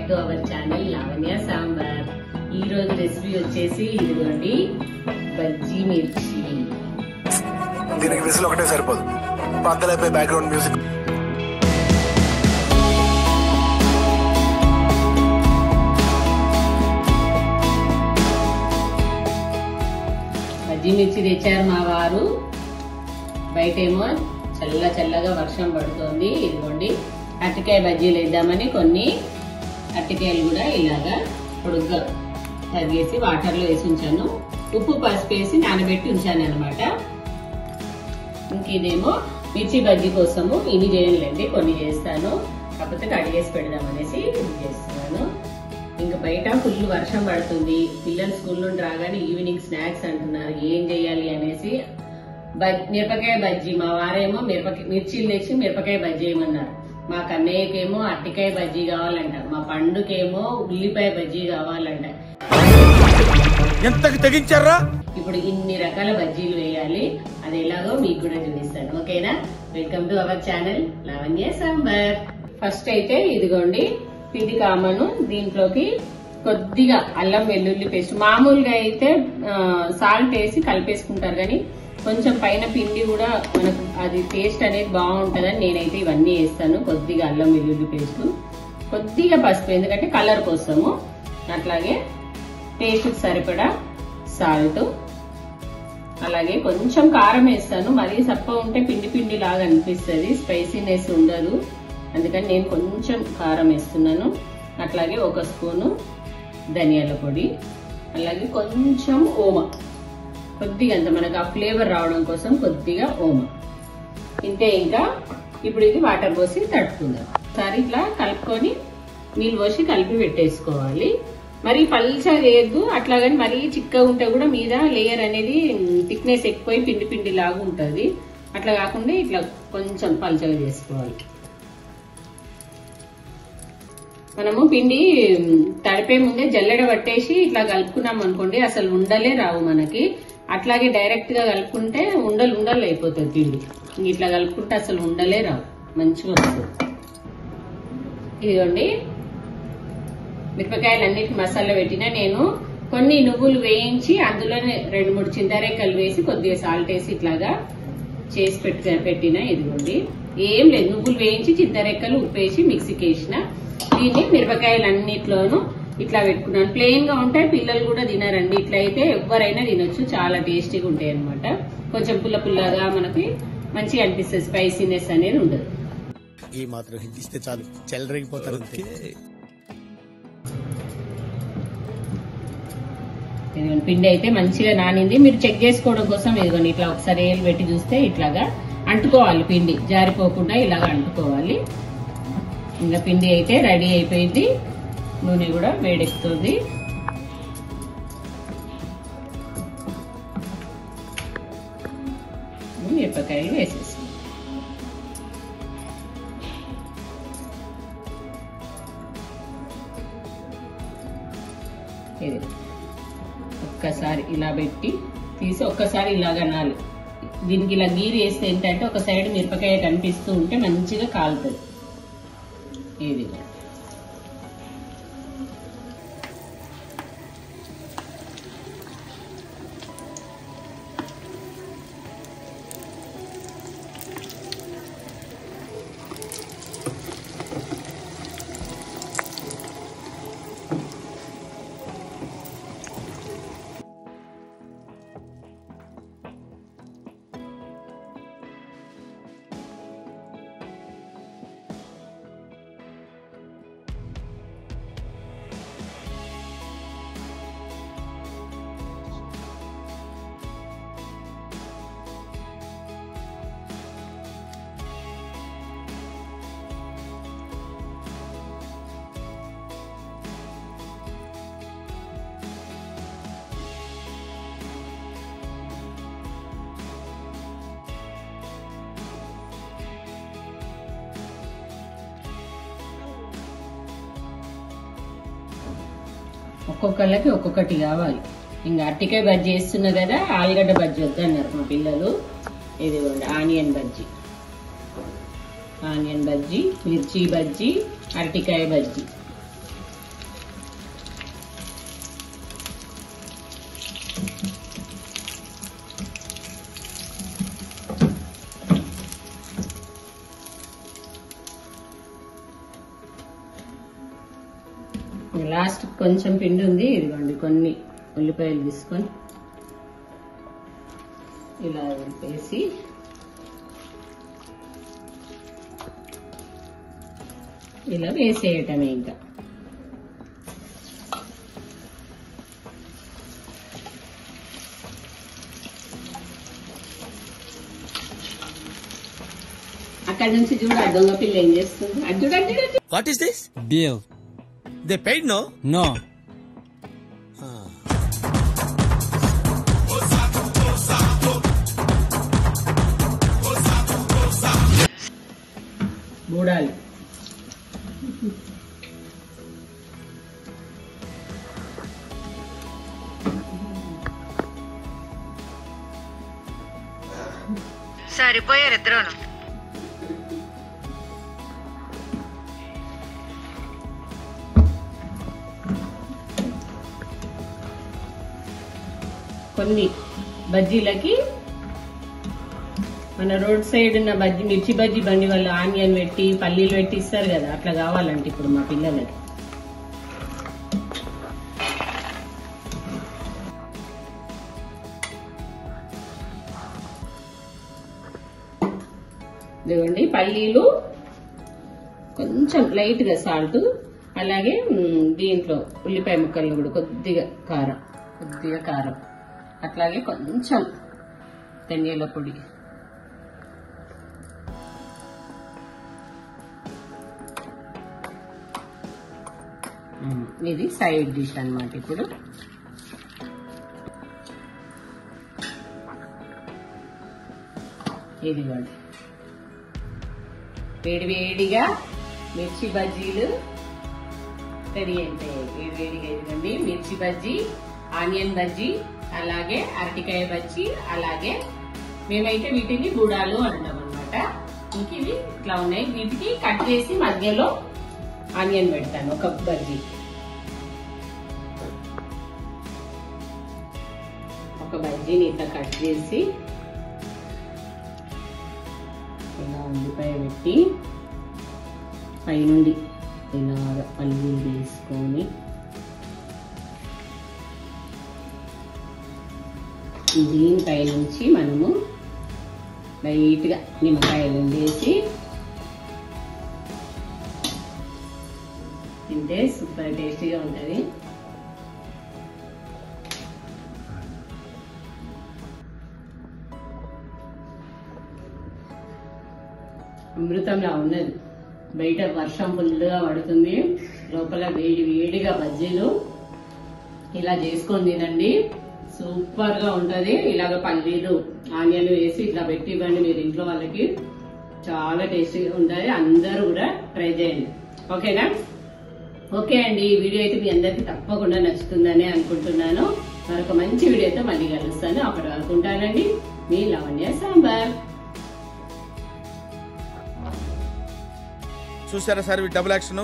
Back to our channel Lavanya sambar. ఈ రోజు recipe వచ్చేసి ఇదిగోండి బజ్జీ మిర్చి. దీనికి విజిల్ ఒకటే సరిపోదు, పక్కలైపోయి బ్యాక్గ్రౌండ్ మ్యూజిక్. బజ్జీ మిర్చి తెచ్చారు మా వారు. బయటేమో చల్లగా వర్షం పడుతోంది. ఇదిగోండి అరటికాయ బజ్జీలు వేద్దామని కొన్ని అరటికాయలు కూడా ఇలాగా పొడుగ్గా తరిగేసి వాటర్లో వేసి ఉంచాను. ఉప్పు పసుపు వేసి నానబెట్టి ఉంచాను అనమాట. ఇంక ఇదేమో మిర్చి బజ్జీ కోసము ఇన్ని చేయనులేండి, కొన్ని చేస్తాను. కాకపోతే కడిగేసి పెడదామనేసి ఇది చేస్తున్నాను. ఇంకా బయట ఫుల్ వర్షం పడుతుంది. పిల్లలు స్కూల్ నుండి రాగానే ఈవినింగ్ స్నాక్స్ అంటున్నారు, ఏం చేయాలి అనేసి మిరపకాయ బజ్జీ. మా వారేమో మిర్చీలు తెచ్చి మిరపకాయ బజ్జీ వేయమన్నారు. మా కన్నయ్యకేమో అరటికాయ బజ్జీ కావాలంట, మా పండుకేమో ఉల్లిపాయ బజ్జీ కావాలంట. ఎంతకు తెగించారా? ఇప్పుడు ఇన్ని రకాల బజ్జీలు వేయాలి. అది ఎలాగో మీకు కూడా చూపిస్తాను. ఓకేనా? Welcome to our channel Lavanya sambar. First అయితే ఇదిగోండి పిండి కామను. దీంట్లోకి కొద్దిగా అల్లం వెల్లుల్లి పేస్ట్. మామూలుగా అయితే సాల్ట్ వేసి కలిపేసుకుంటారు, కానీ కొంచెం పైన పిండి కూడా మనకు అది టేస్ట్ అనేది బాగుంటుందని నేనైతే ఇవన్నీ వేస్తాను. కొద్దిగా అల్లం వెల్లుల్లి పేస్ట్, కొద్దిగా పసుపు, ఎందుకంటే కలర్ కోసము. అట్లాగే టేస్ట్కి సరిపడా సాల్ట్, అలాగే కొంచెం కారం వేస్తాను. మరీ సప్ప ఉంటే పిండి లాగా అనిపిస్తుంది, స్పైసీనెస్ ఉండదు. అందుకని నేను కొంచెం కారం వేస్తున్నాను. అట్లాగే ఒక స్పూను ధనియాల పొడి, అలాగే కొంచెం ఓమ, కొద్దిగా అంత మనకు ఆ ఫ్లేవర్ రావడం కోసం కొద్దిగా ఓమ. ఇంతే. ఇంకా ఇప్పుడు ఇది వాటర్ పోసి తడుపుకుందాం. ఒకసారి ఇట్లా కలుపుకొని నీళ్ళు పోసి కలిపి పెట్టేసుకోవాలి. మరి పల్చగా చేయొద్దు, అట్లాగని మరీ చిక్కగా ఉంటే కూడా మీద లేయర్ అనేది థిక్నెస్ ఎక్కువై పిండి లాగా ఉంటుంది. అట్లా కాకుండా ఇట్లా కొంచెం పల్చగా చేసుకోవాలి. మనము పిండి తడిపే ముందే జల్లెడ పట్టేసి ఇట్లా కలుపుకున్నాం అనుకోండి, అసలు ఉండలే రావు మనకి. అట్లాగే డైరెక్ట్ గా కలుపుకుంటే ఉండలు అయిపోతుంది పిండి. ఇట్లా కలుపుకుంటే అసలు ఉండలే రావు, మంచిగా వస్తుంది. ఇదిగోండి మిరపకాయలు అన్నిటి మసాలా పెట్టినా నేను కొన్ని నువ్వులు వేయించి అందులోనే 2-3 చింతరేకలు వేసి కొద్దిగా సాల్ట్ వేసి ఇట్లాగా చేసి పెట్టిన. ఇదిగోండి ఏం లేదు, నువ్వులు వేయించి చింతరేకలు ఉప్పు వేసి మిక్సీకి వేసిన. దీన్ని మిరపకాయలు అన్నిట్లోనూ ఇట్లా పెట్టుకున్నాను. ప్లెయిన్ గా ఉంటాయి, పిల్లలు కూడా తినారండి. ఇట్లా అయితే ఎవరైనా తినొచ్చు, చాలా టేస్టీగా ఉంటాయి అనమాట. కొంచెం పుల్లగా మనకి మంచిగా అనిపిస్తుంది, స్పైసీనెస్ అనేది ఉండదు. ఈ మాత్రం హింటిస్తే చాలు, చెలరేగిపోతారు. పిండి అయితే మంచిగా నానింది. మీరు చెక్ చేసుకోవడం కోసం ఇదిగోండి ఇట్లా ఒకసారి ఏలు పెట్టి చూస్తే ఇట్లాగా అంటుకోవాలి, పిండి జారిపోకుండా ఇలాగా అంటుకోవాలి. ఇంకా పిండి అయితే రెడీ అయిపోయింది. నూనె కూడా వేడెక్కుతుంది. మిరపకాయలు వేసేసి ఇది ఒక్కసారి ఇలా పెట్టి తీసి ఒక్కసారి ఇలాగ అనాలి. దీనికి ఇలా గీరి వేస్తే ఏంటంటే ఒక సైడ్ మిరపకాయ కనిపిస్తూ ఉంటే మంచిగా కాలుతుంది. ఇది ఒక్కొక్కళ్ళకి ఒక్కొక్కటి కావాలి. ఇంకా అరటికాయ బజ్జీ వేస్తున్నా కదా, ఆలుగడ్డ బజ్జీ వద్దన్నారు మా పిల్లలు. ఇదిగోండి ఆనియన్ బజ్జీ, మిర్చి బజ్జీ, అరటికాయ బజ్జీ. లాస్ట్ కొంచెం పిండి ఉంది, ఇదిగోండి కొన్ని ఉల్లిపాయలు తీసుకొని ఇలా వేసి ఇలా వేసేయటమే. ఇంకా అక్కడ నుంచి చూడు ఆ దొంగ పిల్ల ఏం చేస్తుంది. అది చూడండి. What is this? Bill. They paid, no? No. బూడాలు సరిపోయారు ఇద్దరును. కొన్ని బజ్జీలకి మన రోడ్ సైడ్ ఉన్న బజ్జీ మిర్చి బజ్జీ బండి వాళ్ళు ఆనియన్ పెట్టి పల్లీలు పెట్టి ఇస్తారు కదా, అట్లా కావాలంటే ఇప్పుడు మా పిల్లలకి. ఇదిగోండి పల్లీలు, కొంచెం లైట్ గా సాల్ట్, అలాగే దీంట్లో ఉల్లిపాయ ముక్కలు కూడా కొద్దిగా కారం, అట్లాగే కొంచెం ధనియాల పొడి, ఇది సైడ్ డిష్ అన్నమాట. ఇప్పుడు ఇదిగోండి వేడివేడిగా మిర్చి బజ్జీలు రెడీ అయిపోయాయి. వేడివేడిగా ఇదిగోండి మిర్చి బజ్జీ, ఆనియన్ బజ్జీ, అలాగే అరటికాయ బజ్జీ, అలాగే మేమైతే వీటిని బూడాలు అంటాం అన్నమాట. ఇంక ఇవి ఇట్లా ఉన్నాయి. వీటికి కట్ చేసి మధ్యలో ఆనియన్ పెడతాను. ఒక బజ్జీ, ఒక బజ్జీని ఇట్లా కట్ చేసి ఇలా ఉల్లిపాయ పెట్టి పైనుండి ఇలా పల్లీలు వేసుకొని దీనిపై నుంచి మనము లైట్ గా నిమ్మకాయలు వేసి తింటే సూపర్ టేస్టీగా ఉంటది. అమృతంలా ఉన్నది. బయట వర్షం ఫుల్గా పడుతుంది, లోపల వేడి వేడిగా బజ్జీలు ఇలా చేసుకొని తినండి, సూపర్ గా ఉంటది. ఇలాగ పల్లీలు ఆనియన్ వేసి ఇట్లా పెట్టి ఇవ్వండి మీరు ఇంట్లో వాళ్ళకి, చాలా టేస్టీగా ఉంటది. అందరూ కూడా ట్రై చేయండి. ఓకేనా? ఓకే అండి, ఈ వీడియో అయితే మీ అందరికి తప్పకుండా నచ్చుతుందని అనుకుంటున్నాను. మరొక మంచి వీడియోతో మళ్ళీ కలుస్తాను. అప్పటి వరకు ఉంటానండి, మీ లావణ్య సాంబార్. చూసారా సార్ డబుల్ యాక్షన్?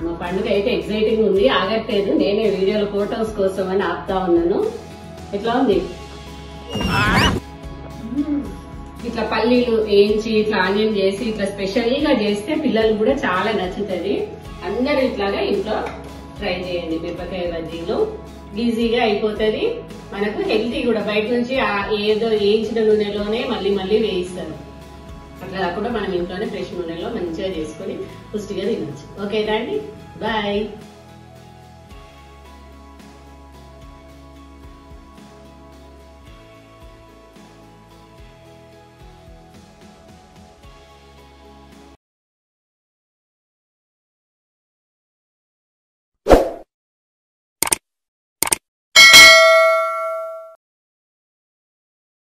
మా పండుగ అయితే ఎక్సైటింగ్ ఉంది, ఆగట్లేదు. నేనే వీడియోల ఫోటోస్ కోసం అని ఆపుతా ఉన్నాను. ఎట్లా ఉంది? ఇట్లా పల్లీలు వేయించి ఇట్లా ఆనియన్ చేసి ఇట్లా స్పెషల్ గా చేస్తే పిల్లలకు కూడా చాలా నచ్చుతుంది. అందరూ ఇట్లాగా ఇంట్లో ట్రై చేయండి. మిరపకాయ బజ్జీలు ఈజీగా అయిపోతుంది, మనకు హెల్తీ కూడా. బయట నుంచి ఏదో వేయించిన నూనెలోనే మళ్ళీ మళ్ళీ వేయిస్తారు. అట్లా కాకుండా మనం ఇంట్లోనే ఫ్రెష్ నూనెలో మంచిగా చేసుకొని పుష్టిగా తినొచ్చు. ఓకే రండి, బాయ్.